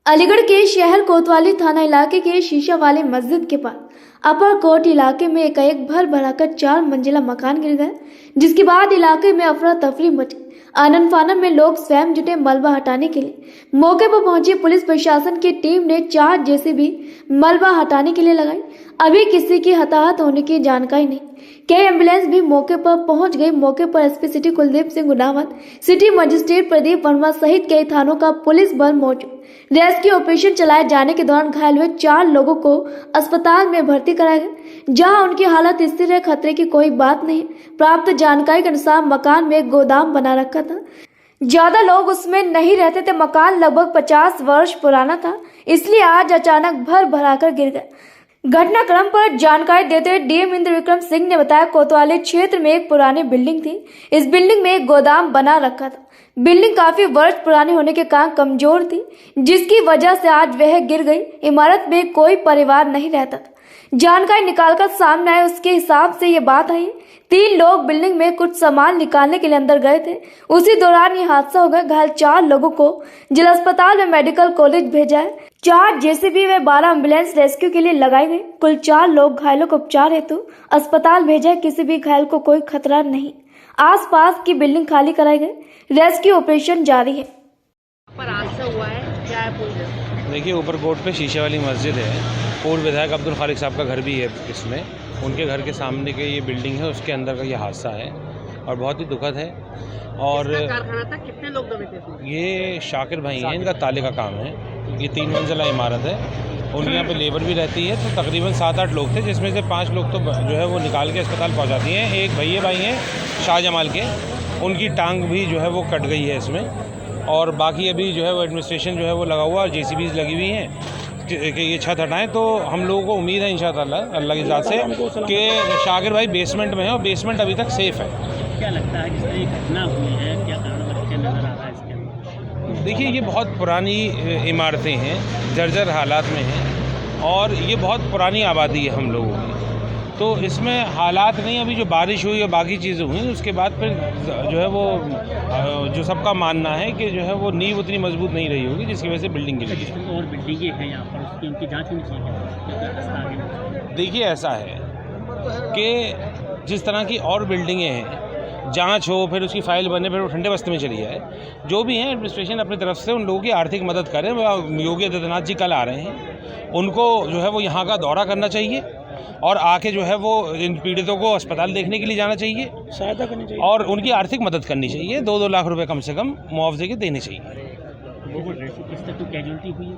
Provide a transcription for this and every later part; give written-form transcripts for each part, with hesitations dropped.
अलीगढ़ के शहर कोतवाली थाना इलाके के शीशा वाली मस्जिद के पास अपर कोट इलाके में एकाएक भर भराकर 4 मंजिला मकान गिर गया, जिसके बाद इलाके में अफरा तफरी मची। आनन फानन में लोग स्वयं जुटे मलबा हटाने के लिए। मौके पर पहुंची पुलिस प्रशासन की टीम ने 4 जेसीबी मलबा हटाने के लिए लगाई। अभी किसी की हताहत होने की जानकारी नहीं। कई एम्बुलेंस भी मौके पर पहुंच गई। मौके पर SP city Kuldeep Singh Gunawat, city magistrate Pradeep Verma सहित कई थानों का पुलिस बल मौजूद। रेस्क्यू ऑपरेशन चलाए जाने के दौरान घायल हुए 4 लोगों को अस्पताल में भर्ती कराया गया, जहां उनकी हालत स्थिर है। खतरे की कोई बात नहीं। प्राप्त जानकारी के अनुसार मकान में एक गोदाम बना रखा था, ज्यादा लोग उसमें नहीं रहते थे। मकान लगभग 50 वर्ष पुराना था, इसलिए आज अचानक भर भराकर गिर गया। घटनाक्रम पर जानकारी देते हुए डीएम इंद्र विक्रम सिंह ने बताया, कोतवाली क्षेत्र में एक पुरानी बिल्डिंग थी। इस बिल्डिंग में एक गोदाम बना रखा था। बिल्डिंग काफी वर्ष पुरानी होने के कारण कमजोर थी, जिसकी वजह से आज वह गिर गई। इमारत में कोई परिवार नहीं रहता था। जानकारी निकालकर सामने आए, उसके हिसाब से ये बात आई। 3 लोग बिल्डिंग में कुछ सामान निकालने के लिए अंदर गए थे। उसी दौरान ये हादसा हो गया। घायल 4 लोगों को जिला अस्पताल में मेडिकल कॉलेज भेजा है। 4 जेसीबी व 12 एम्बुलेंस रेस्क्यू के लिए लगाई गई। कुल 4 लोग घायलों को उपचार हेतु अस्पताल भेजा है। किसी भी घायल को कोई खतरा नहीं। आसपास की बिल्डिंग खाली कराई गई। रेस्क्यू ऑपरेशन जारी है। पर हादसा हुआ है, क्या है पूरी? देखिए, ऊपर कोर्ट पे शीशे वाली मस्जिद है। पूर्व विधायक अब्दुल खालिक साहब का घर भी है इसमें। उनके घर के सामने के ये बिल्डिंग है, उसके अंदर का ये हादसा है और बहुत ही दुखद है। और कारखाना था, कितने लोग दबे थे इसमें? ये शाकिर भाई हैं, इनका ताले का काम है। ये 3 मंजिला इमारत है। उनके यहाँ पे लेबर भी रहती है। तो तकरीबन 7-8 लोग थे, जिसमें से 5 लोग तो जो है वो निकाल के अस्पताल पहुँचा दिए हैं। एक भैया भाई हैं शाहजमाल के, उनकी टांग भी जो है वो कट गई है इसमें। और बाकी अभी जो है वो एडमिनिस्ट्रेशन जो है वो लगा हुआ और जेसीबीज लगी हुई हैं कि ये छत हटाएं। तो हम लोगों को उम्मीद है इंशाअल्लाह अल्लाह की ज़ात से कि शाकिर भाई बेसमेंट में है और बेसमेंट अभी तक सेफ़ है। क्या लगता है जिस तरह ये घटना हुई है, क्या कारण नजर आ रहा है इसके अंदर? देखिए, ये बहुत पुरानी इमारतें हैं, जर्जर हालात में हैं और ये बहुत पुरानी आबादी है हम लोगों की। तो इसमें हालात नहीं, अभी जो बारिश हुई और बाकी चीज़ें हुई उसके बाद फिर जो है वो जो सबका मानना है कि जो है वो नींव उतनी मजबूत नहीं रही होगी, जिसकी वजह से बिल्डिंग गिरी है। और बिल्डिंगें हैं यहाँ पर, उसकी उनकी जाँच होनी चाहिए। देखिए, ऐसा है कि जिस तरह की और बिल्डिंगें हैं, जांच हो, फिर उसकी फाइल बने, फिर वो ठंडे बस्ते में चली जाए। जो भी है एडमिनिस्ट्रेशन अपनी तरफ से उन लोगों की आर्थिक मदद करे। योगी आदित्यनाथ जी कल आ रहे हैं, उनको जो है वो यहाँ का दौरा करना चाहिए और आके जो है वो इन पीड़ितों को अस्पताल देखने के लिए जाना चाहिए, सहायता करनी चाहिए और उनकी आर्थिक मदद करनी चाहिए। 2-2 लाख रुपए कम से कम मुआवजे के देने चाहिए। किस तरह की कैजुअल्टी हुई है?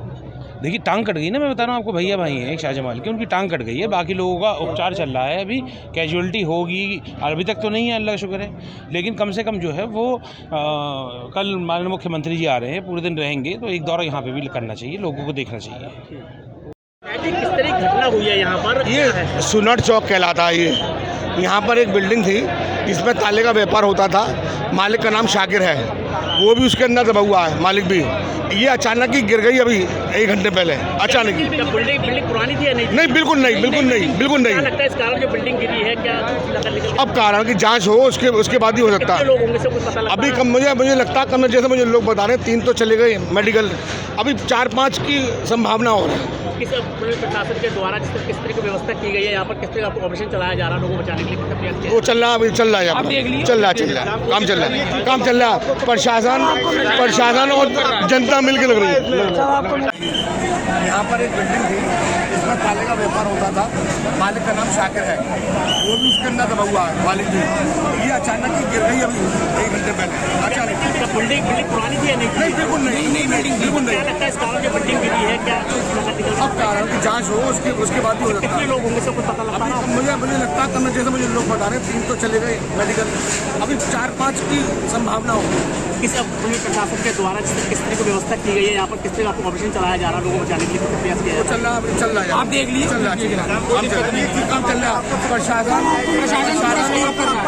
देखिए, टांग कट गई ना, मैं बता रहा हूँ आपको। भैया भाई हैं एक शाहजमाल के, उनकी टांग कट गई है। बाकी लोगों का उपचार चल रहा है। अभी कैजुअल्टी होगी अभी तक तो नहीं है, अल्लाह का शुक्र है। लेकिन कम से कम जो है वो कल माननीय मुख्यमंत्री जी आ रहे हैं, पूरे दिन रहेंगे, तो एक दौरा यहाँ पे भी करना चाहिए, लोगों को देखना चाहिए। किस तरह की घटना हुई है यहाँ पर? ये सुनट चौक कहलाता है। ये यहाँ पर एक बिल्डिंग थी, इसमें ताले का व्यापार होता था। मालिक का नाम शाकिर है, वो भी उसके अंदर दबा हुआ है, मालिक भी। ये अचानक ही गिर गई अभी 1 घंटे पहले, अचानक ही। बिल्डिंग पुरानी थी या नहीं? नहीं, बिल्कुल नहीं, बिल्कुल नहीं, बिल्कुल नहीं। क्या लगता है इस कारण जो बिल्डिंग गिरी है, क्या अब कारण की जांच हो, उसके बाद ही हो सकता है। लोग होंगे से कुछ पता लगा? अभी कम मुझे लगता है कम, जैसे मुझे लोग बता रहे हैं 3 तो चले गए मेडिकल, अभी 4-5 की संभावना हो रही है। किस पुलिस प्रशासन के द्वारा किस तरह की व्यवस्था की गई है यहाँ पर? किस तरह का ऑपरेशन चलाया जा रहा है लोगों को बचाने के लिए? वो चल रहा है, अभी चल रहा है, चल रहा है, काम चल रहा है। प्रशासन और जनता मिलकर लग रही है। यहाँ पर एक बिल्डिंग थी, इसमें ताले का व्यापार होता था। मालिक का नाम शाकिर है, वो भी उसके अंदर दबा हुआ है, मालिक भी। ये अचानक ही गिर गई अभी 1 घंटे पहले, अचानक। बिल्डिंग पुरानी थी या नहीं? नहीं, बिल्कुल नहीं, बिल्कुल नहीं। क्या लगता है इस कारण जो बिल्डिंग गिरी है, क्या अब कारण की जांच हो, उसके बाद ही हो सकता है। कितने लोग होंगे से कुछ पता लगा? मुझे लगता है कम, जैसे मुझे लोग बता रहे हैं 3 तो चले गए मेडिकल, अभी 4-5 की संभावना हो। किस पुलिस प्रशासन के द्वारा किस तरह की व्यवस्था की गई है यहाँ पर? किस तरह का ऑपरेशन चलाया जा रहा है लोगों को बचाने के लिए? कितना प्रयास किया जा रहा है? चल रहा है, आप देख लीजिए, चल रहा है, काम चल रहा है। प्रशासन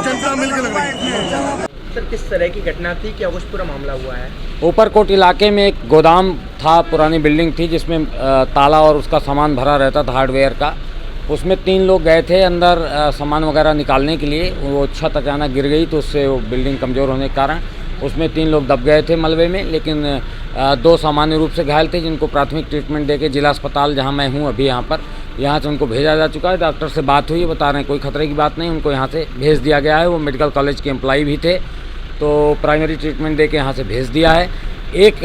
जनता मिलकर लग रही है। सर, किस तरह की घटना थी, क्या कुछ पूरा मामला हुआ है? ऊपरकोट इलाके में एक गोदाम था, पुरानी बिल्डिंग थी, जिसमें ताला और उसका सामान भरा रहता था हार्डवेयर का। उसमें 3 लोग गए थे अंदर सामान वगैरह निकालने के लिए। वो छत अचानक गिर गई, तो उससे वो बिल्डिंग कमज़ोर होने के कारण उसमें 3 लोग दब गए थे मलबे में, लेकिन 2 सामान्य रूप से घायल थे जिनको प्राथमिक ट्रीटमेंट देके जिला अस्पताल जहां मैं हूं अभी यहाँ से उनको भेजा जा चुका है। डॉक्टर से बात हुई, बता रहे हैं कोई खतरे की बात नहीं, उनको यहाँ से भेज दिया गया है। वो मेडिकल कॉलेज के एम्प्लॉई भी थे, तो प्राइमरी ट्रीटमेंट देके यहाँ से भेज दिया है। एक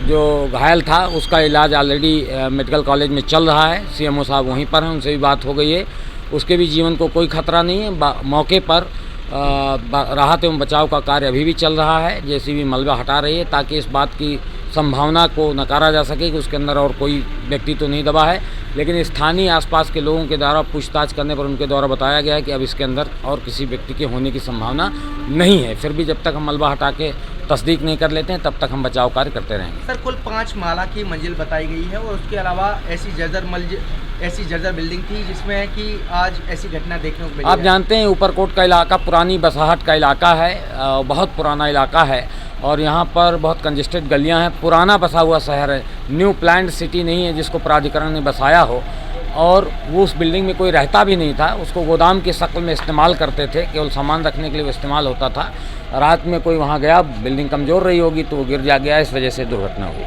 जो घायल था उसका इलाज ऑलरेडी मेडिकल कॉलेज में चल रहा है, सीएमओ साहब वहीं पर हैं, उनसे भी बात हो गई है। उसके भी जीवन को कोई खतरा नहीं है। मौके पर राहत एवं बचाव का कार्य अभी भी चल रहा है, जेसीबी मलबा हटा रही है ताकि इस बात की संभावना को नकारा जा सके कि उसके अंदर और कोई व्यक्ति तो नहीं दबा है। लेकिन स्थानीय आसपास के लोगों के द्वारा पूछताछ करने पर उनके द्वारा बताया गया है कि अब इसके अंदर और किसी व्यक्ति के होने की संभावना नहीं है। फिर भी जब तक हम मलबा हटा के तस्दीक नहीं कर लेते हैं तब तक हम बचाव कार्य करते रहेंगे। सर कुल 5 माला की मंजिल बताई गई है और उसके अलावा ऐसी जर्जर बिल्डिंग थी जिसमें कि आज ऐसी घटना देखने को मिली। आप जानते हैं ऊपरकोट का इलाका पुरानी बसाहट का इलाका है, बहुत पुराना इलाका है और यहाँ पर बहुत कंजेस्टेड गलियाँ हैं। पुराना बसा हुआ शहर है, न्यू प्लान्ड सिटी नहीं है जिसको प्राधिकरण ने बसाया हो। और वो उस बिल्डिंग में कोई रहता भी नहीं था, उसको गोदाम की शक्ल में इस्तेमाल करते थे, केवल सामान रखने के लिए वो इस्तेमाल होता था। रात में कोई वहाँ गया, बिल्डिंग कमज़ोर रही होगी तो वो गिर जा गया, इस वजह से दुर्घटना हुई।